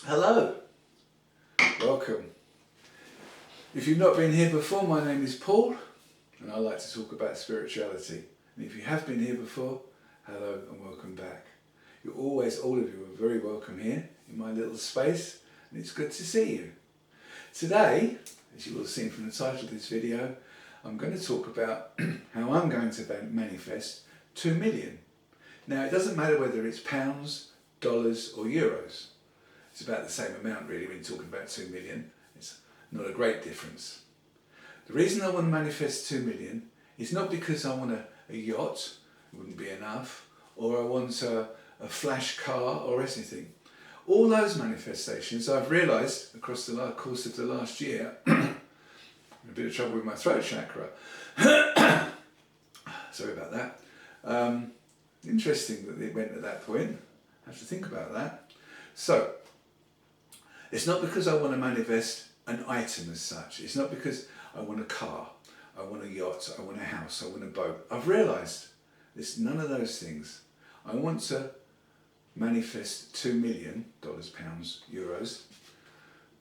Hello, welcome. If you've not been here before, my name is Paul and I like to talk about spirituality. And if you have been here before, hello and welcome back. You're always, all of you are very welcome here in my little space, and it's good to see you. Today, as you will have seen from the title of this video, I'm going to talk about how I'm going to manifest 2 million. Now, it doesn't matter whether it's pounds, dollars or euros. It's about the same amount really when you're talking about 2 million. It's not a great difference. The reason I want to manifest 2 million is not because I want a yacht, it wouldn't be enough, or I want a flash car or anything. All those manifestations I've realised across the course of the last year, a bit of trouble with my throat chakra. Sorry about that. Interesting that it went at that point. I have to think about that. So, it's not because I want to manifest an item as such. It's not because I want a car, I want a yacht, I want a house, I want a boat. I've realised it's none of those things. I want to manifest $2 million, pounds, euros,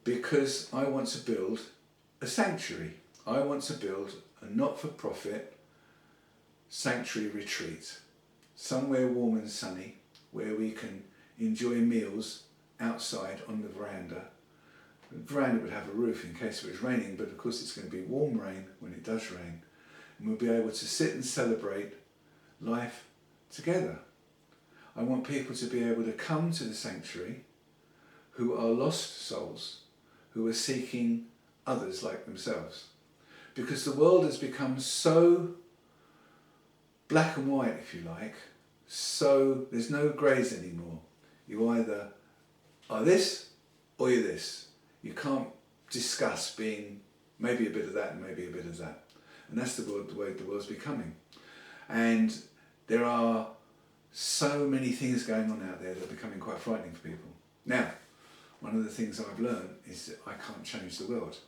because I want to build a sanctuary. I want to build a not-for-profit sanctuary retreat, somewhere warm and sunny, where we can enjoy meals outside on the veranda. The veranda would have a roof in case it was raining, but of course it's going to be warm rain when it does rain. And we'll be able to sit and celebrate life together. I want people to be able to come to the sanctuary who are lost souls, who are seeking others like themselves. Because the world has become so black and white, if you like, so there's no greys anymore. You either are this or you're this. You can't discuss being maybe a bit of that and maybe a bit of that. And that's the way the world's becoming. And there are so many things going on out there that are becoming quite frightening for people. Now, one of the things I've learned is that I can't change the world.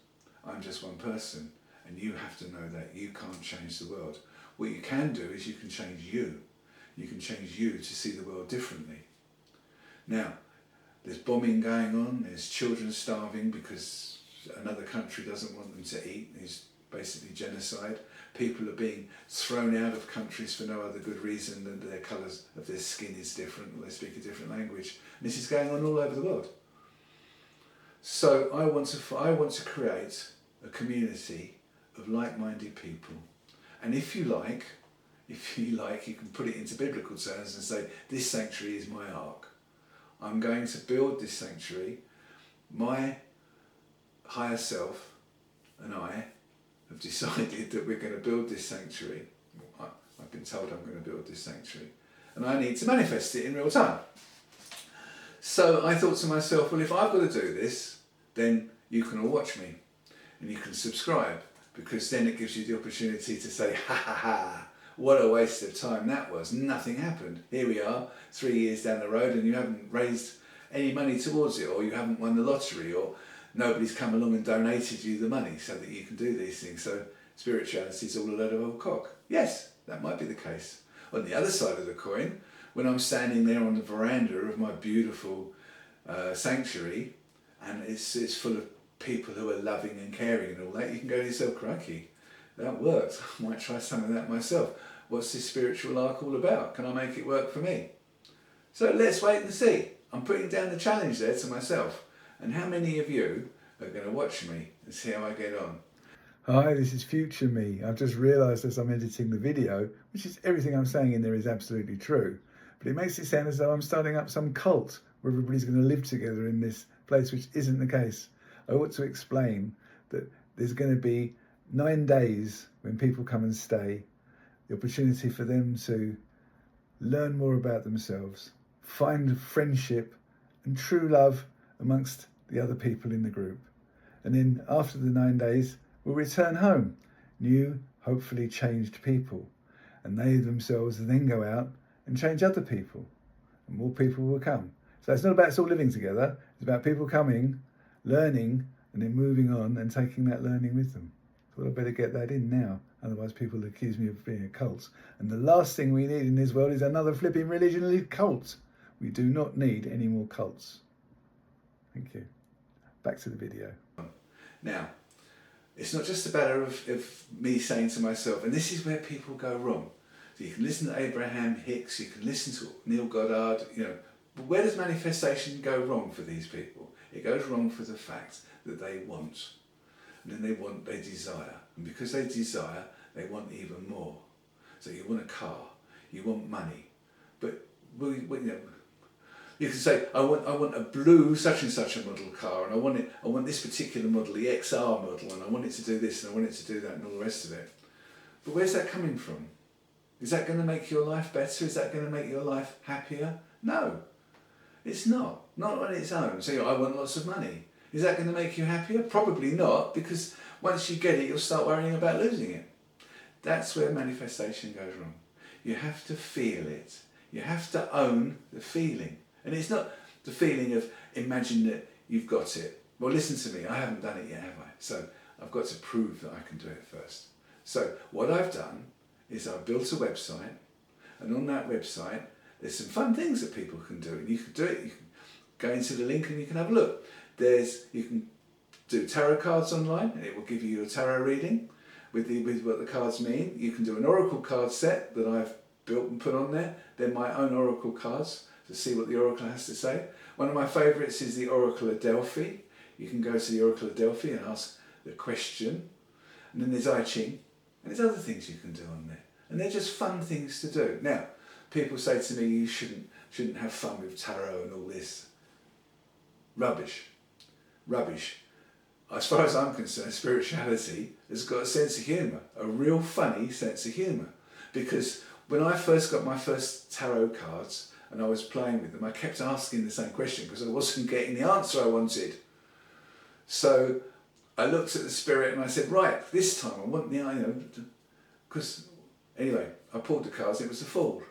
I'm just one person, and you have to know that you can't change the world. What you can do is you can change you. You can change you to see the world differently. Now, there's bombing going on, there's children starving because another country doesn't want them to eat. It's basically genocide. People are being thrown out of countries for no other good reason than their colours of their skin is different, or they speak a different language. And this is going on all over the world. So I want to create a community of like-minded people. And if you like, you can put it into biblical terms and say, this sanctuary is my ark. I'm going to build this sanctuary. My higher self and I have decided that we're going to build this sanctuary. I've been told I'm going to build this sanctuary. And I need to manifest it in real time. So I thought to myself, well, if I've got to do this, then you can all watch me. And you can subscribe, because then it gives you the opportunity to say, ha ha ha, what a waste of time that was. Nothing happened. Here we are, 3 years down the road, and you haven't raised any money towards it, or you haven't won the lottery, or nobody's come along and donated you the money so that you can do these things. So spirituality is all a load of old cock. Yes, that might be the case. On the other side of the coin, when I'm standing there on the veranda of my beautiful sanctuary, and it's full of people who are loving and caring and all that, you can go to yourself, crikey, that worked. I might try some of that myself. What's this spiritual arc all about? Can I make it work for me? So let's wait and see. I'm putting down the challenge there to myself. And how many of you are going to watch me and see how I get on? Hi, this is future me. I've just realised as I'm editing the video, which is everything I'm saying in there is absolutely true, but it makes it sound as though I'm starting up some cult where everybody's going to live together in this place, which isn't the case. I ought to explain that there's going to be 9 days when people come and stay, the opportunity for them to learn more about themselves, find friendship and true love amongst the other people in the group. And then after the 9 days, we'll return home, new, hopefully changed people. And they themselves then go out and change other people, and more people will come. So it's not about us all living together, it's about people coming, learning, and then moving on and taking that learning with them. So I better get that in now, otherwise people accuse me of being a cult. And the last thing we need in this world is another flipping religion cult. We do not need any more cults. Thank you. Back to the video. Now, it's not just a matter of me saying to myself, and this is where people go wrong. So you can listen to Abraham Hicks, you can listen to Neil Goddard, but where does manifestation go wrong for these people? It goes wrong for the fact that they want, and then they desire, and because they desire, they want even more. So you want a car, you want money, but you can say, I want a blue such and such a model car, and I want this particular model, the XR model, and I want it to do this and I want it to do that and all the rest of it. But where's that coming from? Is that going to make your life better? Is that going to make your life happier? No, it's not. Not on its own. So I want lots of money. Is that going to make you happier? Probably not, because once you get it, you'll start worrying about losing it. That's where manifestation goes wrong. You have to feel it. You have to own the feeling. And it's not the feeling of imagine that you've got it. Well, listen to me, I haven't done it yet, have I? So I've got to prove that I can do it first. So what I've done is I've built a website, and on that website there's some fun things that people can do. And you can do it, you can go into the link and you can have a look. You can do tarot cards online, and it will give you a tarot reading with what the cards mean. You can do an oracle card set that I've built and put on there. They're my own oracle cards to see what the oracle has to say. One of my favourites is the Oracle of Delphi. You can go to the Oracle of Delphi and ask the question. And then there's I Ching, and there's other things you can do on there. And they're just fun things to do. Now, people say to me, you shouldn't have fun with tarot and all this. Rubbish. As far as I'm concerned, spirituality has got a sense of humour, a real funny sense of humour. Because when I first got my first tarot cards and I was playing with them, I kept asking the same question because I wasn't getting the answer I wanted. So I looked at the spirit and I said, right, this time I want because anyway, I pulled the cards, it was a Fool.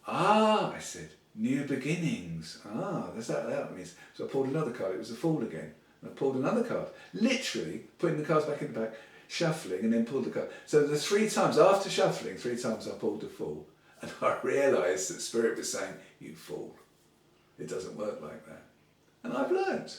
Ah, I said, new beginnings. Ah, that's what that means. So I pulled another card, it was a Fool again. And I pulled another card, literally putting the cards back in the back, shuffling, and then pulled the card. So the 3 times, after shuffling, 3 times I pulled the Fool. And I realised that Spirit was saying, you fool. It doesn't work like that. And I've learned.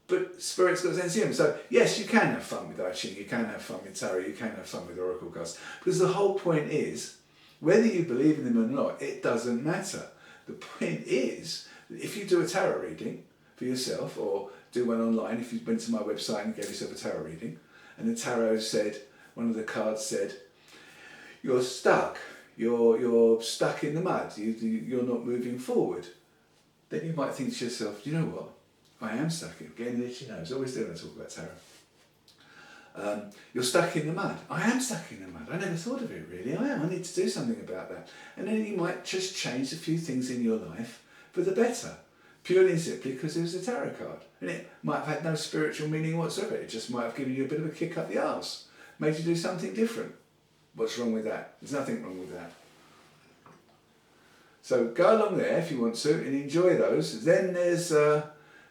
But Spirit's got a sense of humour. So yes, you can have fun with I Ching, you can have fun with tarot, you can have fun with oracle cards. Because the whole point is, whether you believe in them or not, it doesn't matter. The point is, that if you do a tarot reading for yourself, or do one online, if you went to my website and gave yourself a tarot reading, and the tarot said, one of the cards said, you're stuck. You're stuck in the mud, you're not moving forward. Then you might think to yourself, you know what, I am stuck in, getting an itchy nose, always do when I talk about tarot. You're stuck in the mud. I am stuck in the mud. I never thought of it really, I need to do something about that. And then you might just change a few things in your life for the better, purely and simply because it was a tarot card. And it might have had no spiritual meaning whatsoever, it just might have given you a bit of a kick up the arse, made you do something different. What's wrong with that? There's nothing wrong with that. So go along there if you want to and enjoy those. Then there's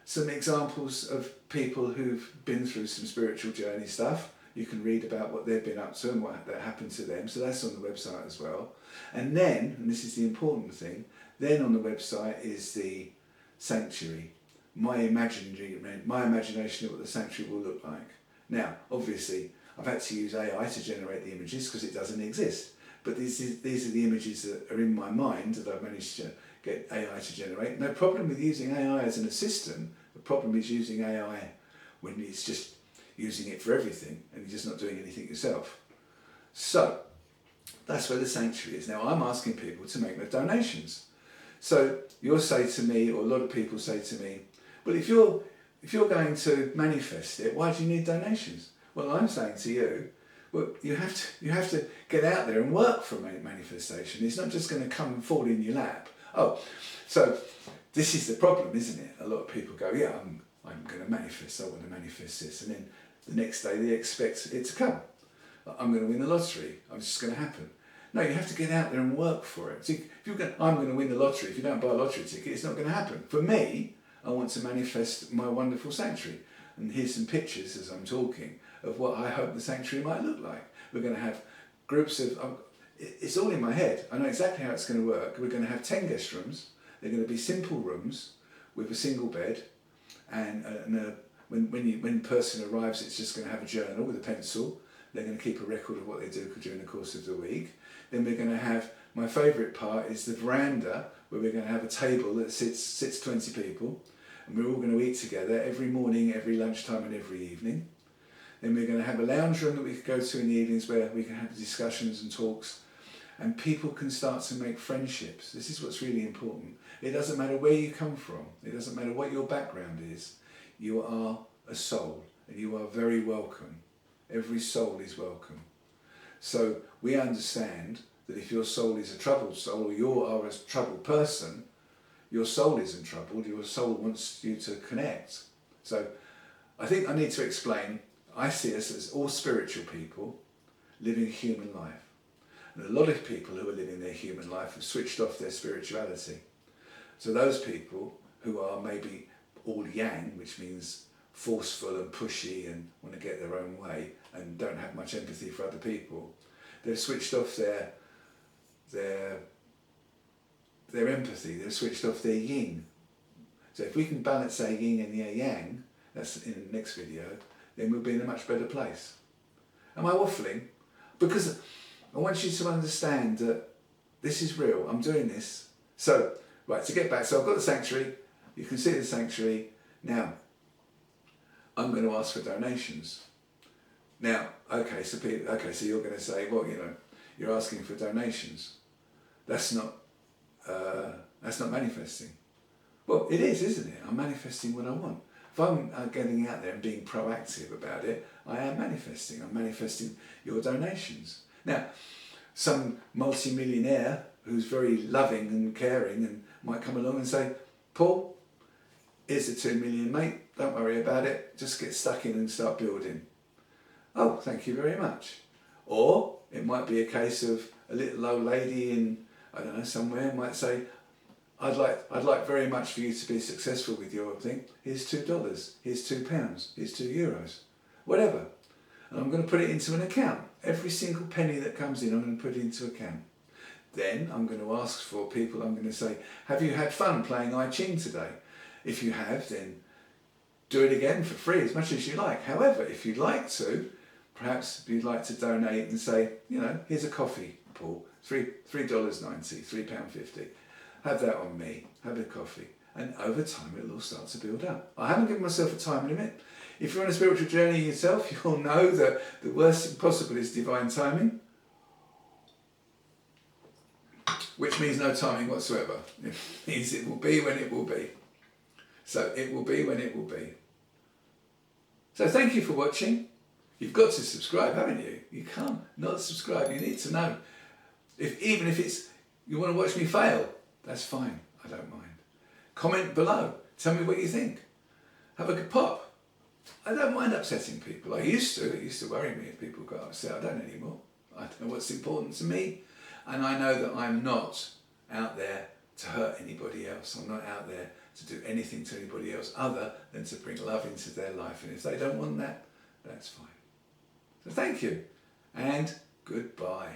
some examples of people who've been through some spiritual journey stuff. You can read about what they've been up to and what that happened to them. So that's on the website as well. And then, and this is the important thing, then on the website is the sanctuary. My imagination of what the sanctuary will look like. Now, obviously, I've had to use AI to generate the images because it doesn't exist. But these are the images that are in my mind that I've managed to get AI to generate. No problem with using AI as an assistant. The problem is using AI when it's just using it for everything and you're just not doing anything yourself. So that's where the sanctuary is. Now I'm asking people to make their donations. So you'll say to me, or a lot of people say to me, well, if you're going to manifest it, why do you need donations? Well, I'm saying to you, well, you have to get out there and work for manifestation. It's not just going to come and fall in your lap. Oh, so this is the problem, isn't it? A lot of people go, yeah, I'm going to manifest. I want to manifest this, and then the next day they expect it to come. I'm going to win the lottery. It's just going to happen. No, you have to get out there and work for it. See, if I'm going to win the lottery. If you don't buy a lottery ticket, it's not going to happen. For me, I want to manifest my wonderful sanctuary. And here's some pictures as I'm talking of what I hope the sanctuary might look like. We're going to have groups of, it's all in my head. I know exactly how it's going to work. We're going to have 10 guest rooms. They're going to be simple rooms with a single bed, and when the person arrives, it's just going to have a journal with a pencil. They're going to keep a record of what they do during the course of the week. Then we're going to have, my favourite part is the veranda, where we're going to have a table that sits 20 people, and we're all going to eat together every morning, every lunchtime and every evening. Then we're going to have a lounge room that we can go to in the evenings where we can have discussions and talks, and people can start to make friendships. This is what's really important. It doesn't matter where you come from, it doesn't matter what your background is, you are a soul and you are very welcome. Every soul is welcome. So we understand that if your soul is a troubled soul, or you are a troubled person, your soul isn't troubled, your soul wants you to connect. So I think I need to explain, I see us as all spiritual people living a human life. And a lot of people who are living their human life have switched off their spirituality. So those people who are maybe all yang, which means forceful and pushy and want to get their own way and don't have much empathy for other people, they've switched off their empathy, they've switched off their yin. So if we can balance our yin and our yang, that's in the next video, then we'll be in a much better place. Am I waffling? Because I want you to understand that this is real, I'm doing this. So, right, to get back, so I've got the sanctuary, you can see the sanctuary. Now, I'm going to ask for donations. Now, okay, so you're going to say, well, you know, you're asking for donations. That's not manifesting. Well, it is, isn't it? I'm manifesting what I want. If I'm getting out there and being proactive about it, I am manifesting. I'm manifesting your donations. Now, some multi-millionaire who's very loving and caring and might come along and say, Paul, here's the 2 million, mate. Don't worry about it. Just get stuck in and start building. Oh, thank you very much. Or it might be a case of a little old lady in, I don't know, somewhere might say, I'd like very much for you to be successful with your thing. Here's $2, here's £2, here's €2, whatever. And I'm going to put it into an account. Every single penny that comes in, I'm going to put it into account. Then I'm going to ask for people, I'm going to say, have you had fun playing I Ching today? If you have, then do it again for free as much as you like. However, if you'd like to, perhaps you'd like to donate and say, you know, here's a coffee, Paul, $3.90, £3.50. Have that on me, have a coffee. And over time, it'll all start to build up. I haven't given myself a time limit. If you're on a spiritual journey yourself, you'll know that the worst thing possible is divine timing, which means no timing whatsoever. It means it will be when it will be. So it will be when it will be. So thank you for watching. You've got to subscribe, haven't you? You can't not subscribe. You need to know. Even if it's you want to watch me fail, that's fine. I don't mind. Comment below. Tell me what you think. Have a good pop. I don't mind upsetting people. I used to. It used to worry me if people got upset. I don't anymore. I know what's important to me. And I know that I'm not out there to hurt anybody else. I'm not out there to do anything to anybody else other than to bring love into their life. And if they don't want that, that's fine. So thank you and goodbye.